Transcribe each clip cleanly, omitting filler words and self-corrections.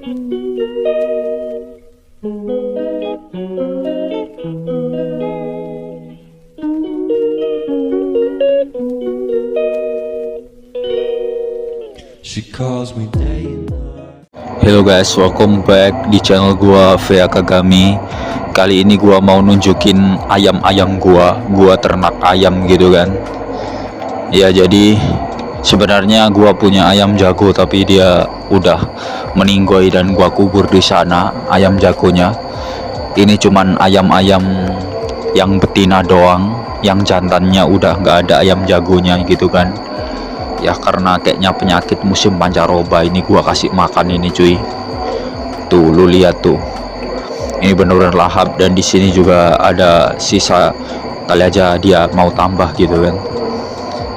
She calls me day and night. Hello guys, welcome back di channel gua Vea Kagami. Kali ini gua mau nunjukin ayam-ayam gua ternak ayam gitu kan. Ya jadi sebenarnya gua punya ayam jago tapi dia udah meninggoy dan gua kubur di sana ayam jagonya. Ini cuman ayam-ayam yang betina doang, yang jantannya udah nggak ada ayam jagonya gitu kan. Ya karena kayaknya penyakit musim pancaroba ini gua kasih makan ini cuy. Tuh lu lihat tuh, ini beneran lahap dan di sini juga ada sisa, kali aja dia mau tambah gitu kan.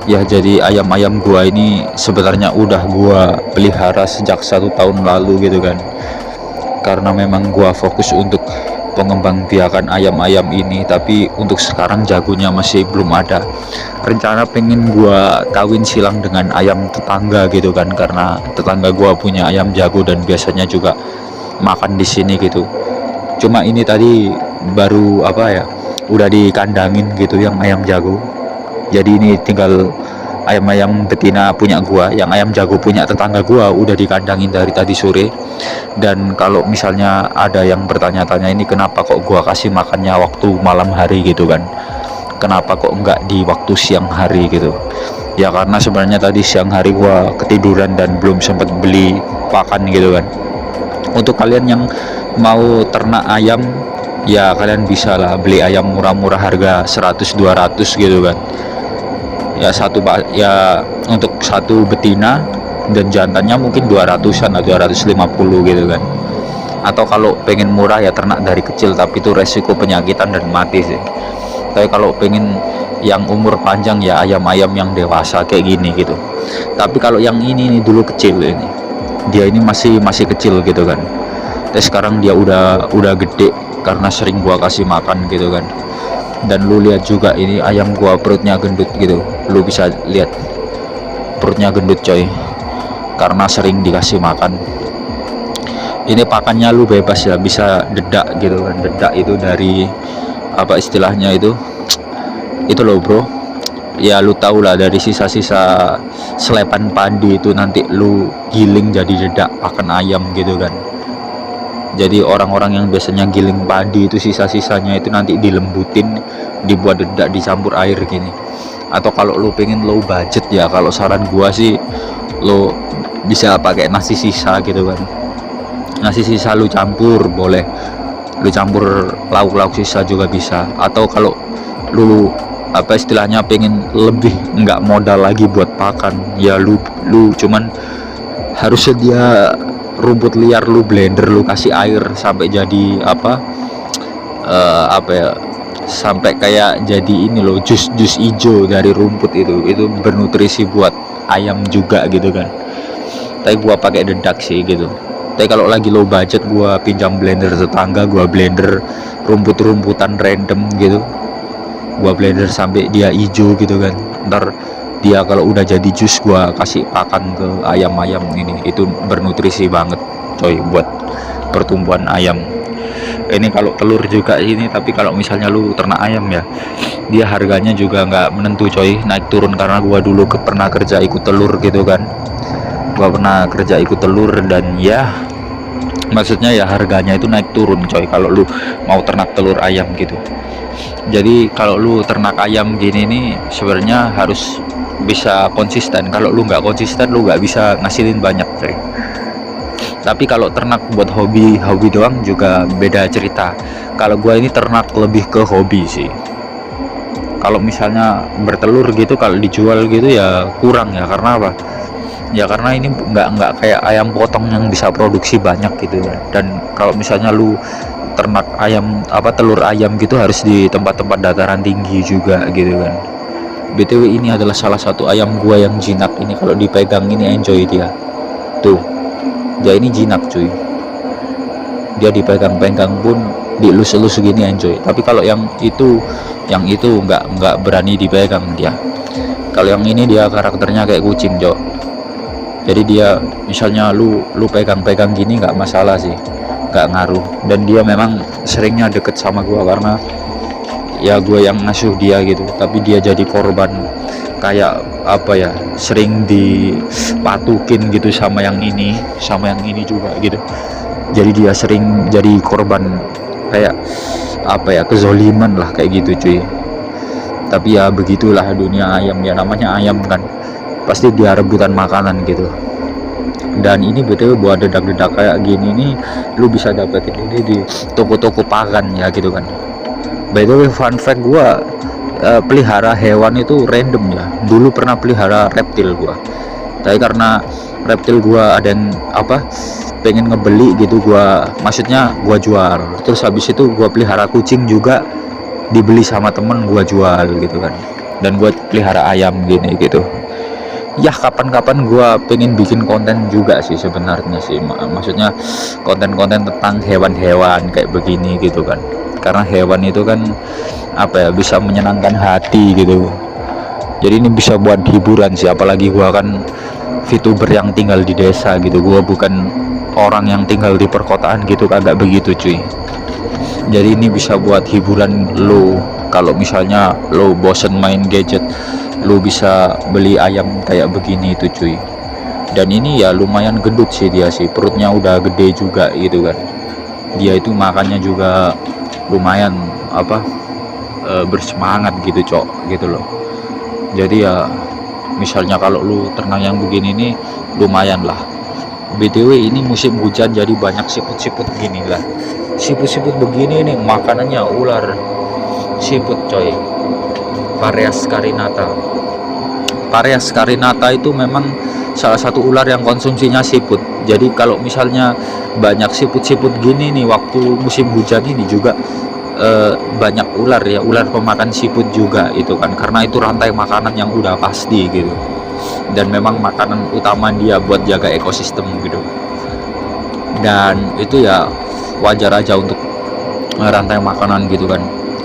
Ya jadi ayam-ayam gua ini sebenarnya udah gua pelihara sejak 1 tahun lalu gitu kan, karena memang gua fokus untuk pengembangbiakan ayam-ayam ini, tapi untuk sekarang jagonya masih belum ada. Rencana pengen gua kawin silang dengan ayam tetangga gitu kan, karena tetangga gua punya ayam jago dan biasanya juga makan di sini gitu. Cuma ini tadi baru udah dikandangin gitu yang ayam jago. Jadi ini tinggal ayam-ayam betina punya gua, yang ayam jago punya tetangga gua udah dikandangin dari tadi sore. Dan kalau misalnya ada yang bertanya-tanya ini kenapa kok gua kasih makannya waktu malam hari gitu kan, kenapa kok enggak di waktu siang hari gitu. Ya karena sebenarnya tadi siang hari gua ketiduran dan belum sempat beli pakan gitu kan. Untuk kalian yang mau ternak ayam, ya kalian bisa lah beli ayam murah-murah harga 100-200 gitu kan. Ya untuk satu betina dan jantannya mungkin 200-an atau 250 gitu kan. Atau kalau pengen murah ya ternak dari kecil, tapi itu resiko penyakitan dan mati sih. Tapi kalau pengen yang umur panjang ya ayam-ayam yang dewasa kayak gini gitu. Tapi kalau yang ini dulu kecil ini, dia ini masih kecil gitu kan. Terus sekarang dia udah gede karena sering gua kasih makan gitu kan. Dan lu lihat juga ini ayam gua perutnya gendut gitu, lu bisa lihat perutnya gendut coy, karena sering dikasih makan. Ini pakannya lu bebas ya, bisa dedak gitu kan. Dedak itu dari apa istilahnya itu loh bro, ya lu tau lah, dari sisa-sisa selepan padi itu nanti lu giling jadi dedak pakan ayam gitu kan. Jadi orang-orang yang biasanya giling padi itu sisa-sisanya itu nanti dilembutin, dibuat dedak, dicampur air gini. Atau kalau lu pengen low budget ya, kalau saran gua sih lu bisa pakai nasi sisa gitu kan. Nasi sisa lu campur boleh, lu campur lauk-lauk sisa juga bisa. Atau kalau lu istilahnya pengen lebih nggak modal lagi buat pakan, ya lu cuman harus sedia rumput liar, lu blender, lu kasih air sampai jadi sampai kayak jadi ini loh, jus hijau dari rumput itu bernutrisi buat ayam juga gitu kan. Tapi gua pakai dedak sih gitu. Tapi kalau lagi low budget gua pinjam blender tetangga, gua blender rumput-rumputan random gitu, gua blender sampai dia hijau gitu kan. Ntar dia kalau udah jadi jus gua kasih pakan ke ayam-ayam ini, itu bernutrisi banget coy buat pertumbuhan ayam. Ini kalau telur juga ini, tapi kalau misalnya lu ternak ayam ya, dia harganya juga nggak menentu coy, naik turun. Karena gua dulu pernah kerja ikut telur gitu kan, gua pernah kerja ikut telur dan ya maksudnya ya harganya itu naik turun coy kalau lu mau ternak telur ayam gitu. Jadi kalau lu ternak ayam gini nih sebenarnya harus bisa konsisten. Kalau lu nggak konsisten lu nggak bisa ngasilin banyak coy. Tapi kalau ternak buat hobi doang juga beda cerita. Kalau gua ini ternak lebih ke hobi sih. Kalau misalnya bertelur gitu, kalau dijual gitu ya kurang ya. Karena apa? Ya karena ini nggak kayak ayam potong yang bisa produksi banyak gitu ya. Dan kalau misalnya lu ternak ayam telur ayam gitu harus di tempat-tempat dataran tinggi juga gitu kan. BTW ini adalah salah satu ayam gua yang jinak ini, kalau dipegang ini enjoy dia. Tuh. Dia ini jinak cuy. Dia dipegang-pegang pun dielus-elus segini enjoy. Tapi kalau yang itu nggak berani dipegang dia. Kalau yang ini dia karakternya kayak kucing, Jok. Jadi dia misalnya lu pegang-pegang gini nggak masalah sih, nggak ngaruh. Dan dia memang seringnya deket sama gua karena ya gue yang ngasuh dia gitu, tapi dia jadi korban, kayak apa ya, sering dipatukin gitu sama yang ini juga gitu. Jadi dia sering jadi korban kayak apa ya, kezoliman lah kayak gitu cuy. Tapi ya begitulah dunia ayam, ya namanya ayam kan, pasti dia rebutan makanan gitu. Dan ini betul buat dedak-dedak kayak gini nih, lu bisa dapetin ini di toko-toko pakan ya gitu kan. By the way, fun fact, gua pelihara hewan itu random ya. Dulu pernah pelihara reptil gua, tapi karena reptil gua ada yang apa, pengen ngebeli gitu, maksudnya gua jual. Terus habis itu gua pelihara kucing juga, dibeli sama temen, gua jual gitu kan. Dan gua pelihara ayam gini gitu. Ya kapan-kapan gua pengen bikin konten juga sih sebenarnya sih, maksudnya konten-konten tentang hewan-hewan kayak begini gitu kan. Karena hewan itu kan apa ya, bisa menyenangkan hati gitu. Jadi ini bisa buat hiburan sih, apalagi gua kan VTuber yang tinggal di desa gitu, gua bukan orang yang tinggal di perkotaan gitu, kagak begitu cuy. Jadi ini bisa buat hiburan lo, kalau misalnya lo bosen main gadget, lo bisa beli ayam kayak begini itu cuy. Dan ini ya lumayan gendut sih dia sih, perutnya udah gede juga gitu kan. Dia itu makannya juga lumayan apa, bersemangat gitu cok gitu loh. Jadi ya misalnya kalau lu ternak yang begini nih lumayan lah. BTW ini musim hujan jadi banyak siput-siput gini lah. Siput-siput begini nih makanannya ular siput coy, Pharias carinata. Pharias carinata itu memang salah satu ular yang konsumsinya siput. Jadi kalau misalnya banyak siput-siput gini nih waktu musim hujan ini juga banyak ular ya, ular pemakan siput juga itu kan, karena itu rantai makanan yang udah pasti gitu. Dan memang makanan utama dia buat jaga ekosistem gitu. Dan itu ya wajar aja untuk rantai makanan gitu kan.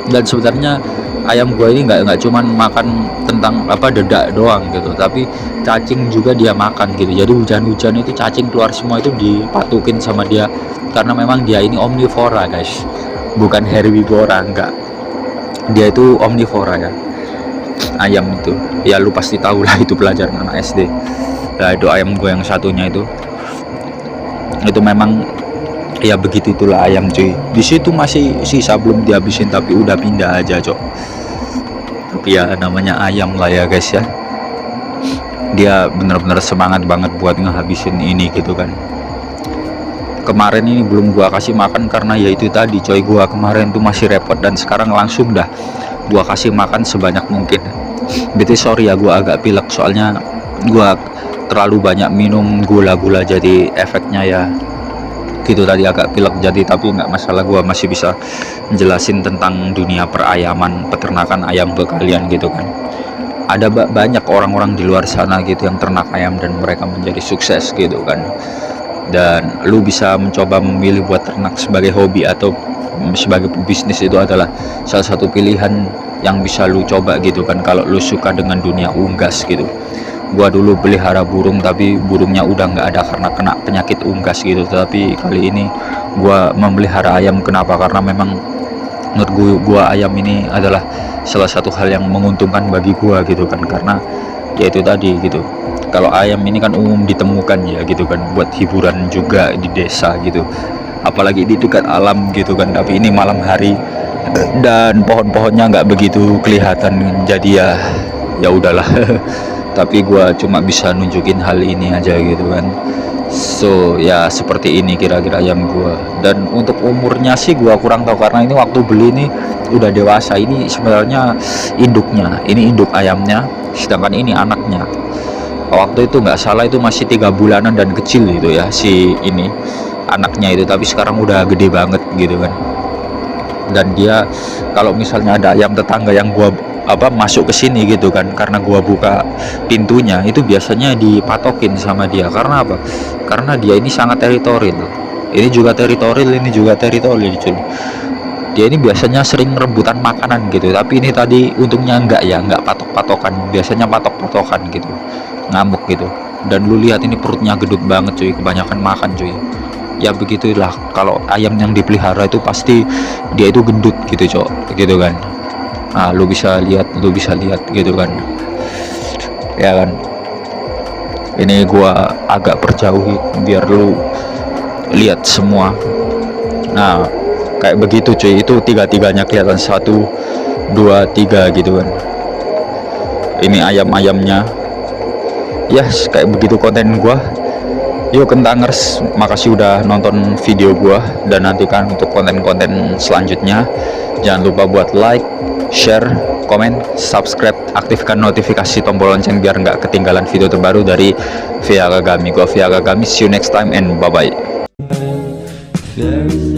Dan sebenarnya ayam gua ini nggak cuman makan tentang apa, dedak doang gitu, tapi cacing juga dia makan gitu. Jadi hujan-hujan itu cacing keluar semua itu dipatukin sama dia, karena memang dia ini omnivora guys, bukan herbivora, enggak, dia itu omnivora ya. Ayam itu ya lu pasti tahu lah, itu pelajaran anak SD. Nah itu ayam gue yang satunya itu memang ya begitu, itulah ayam cuy. Di situ masih sisa belum dihabisin tapi udah pindah aja cok. Tapi ya namanya ayam lah ya guys ya, dia bener-bener semangat banget buat ngehabisin ini gitu kan. Kemarin ini belum gua kasih makan karena ya itu tadi coy, gua kemarin tuh masih repot, dan sekarang langsung dah gua kasih makan sebanyak mungkin. Betul, sorry ya gua agak pilek soalnya gua terlalu banyak minum gula-gula, jadi efeknya ya gitu tadi agak pilek. Jadi tapi nggak masalah, gua masih bisa menjelasin tentang dunia perayaman, peternakan ayam ke kalian gitu kan. Ada banyak orang-orang di luar sana gitu yang ternak ayam dan mereka menjadi sukses gitu kan. Dan lu bisa mencoba memilih buat ternak sebagai hobi atau sebagai bisnis, itu adalah salah satu pilihan yang bisa lu coba gitu kan, kalau lu suka dengan dunia unggas gitu. Gua dulu pelihara burung tapi burungnya udah nggak ada karena kena penyakit unggas gitu. Tapi kali ini gua memelihara ayam. Kenapa? Karena memang menurut gua ayam ini adalah salah satu hal yang menguntungkan bagi gua gitu kan, karena ya itu tadi gitu, kalau ayam ini kan umum ditemukan ya gitu kan, buat hiburan juga di desa gitu, apalagi di dekat alam gitu kan. Tapi ini malam hari dan pohon-pohonnya nggak begitu kelihatan, jadi ya udahlah. Tapi gua cuma bisa nunjukin hal ini aja gitu kan. So ya seperti ini kira-kira ayam gua. Dan untuk umurnya sih gua kurang tahu, karena ini waktu beli ini udah dewasa. Ini sebenarnya induknya, ini induk ayamnya, sedangkan ini anaknya. Waktu itu nggak salah itu masih 3 bulanan dan kecil gitu ya si ini anaknya itu, tapi sekarang udah gede banget gitu kan. Dan dia kalau misalnya ada ayam tetangga yang gua masuk ke sini gitu kan, karena gua buka pintunya itu biasanya dipatokin sama dia. Karena apa? Karena dia ini sangat teritorial. Ini juga teritorial, ini juga teritorial cuy. Dia ini biasanya sering rebutan makanan gitu, tapi ini tadi untungnya enggak ya, enggak patok-patokan. Biasanya patok-patokan gitu, ngamuk gitu. Dan lu lihat ini perutnya gedut banget cuy, kebanyakan makan cuy. Ya begitulah, kalau ayam yang dipelihara itu pasti dia itu gendut gitu cok, gitu kan. Nah lu bisa lihat gitu kan, ya kan. Ini gua agak perjauhi biar lu lihat semua. Nah kayak begitu cuy, itu tiga-tiganya kelihatan, 1 2 3 gitu kan. Ini ayam-ayamnya. Yes, kayak begitu konten gua. Yuk kentangers, makasih udah nonton video gua, dan nantikan untuk konten-konten selanjutnya. Jangan lupa buat like, share, komen, subscribe, aktifkan notifikasi tombol lonceng biar nggak ketinggalan video terbaru dari Via Kagami. Gua Via Kagami, see you next time and bye bye. There is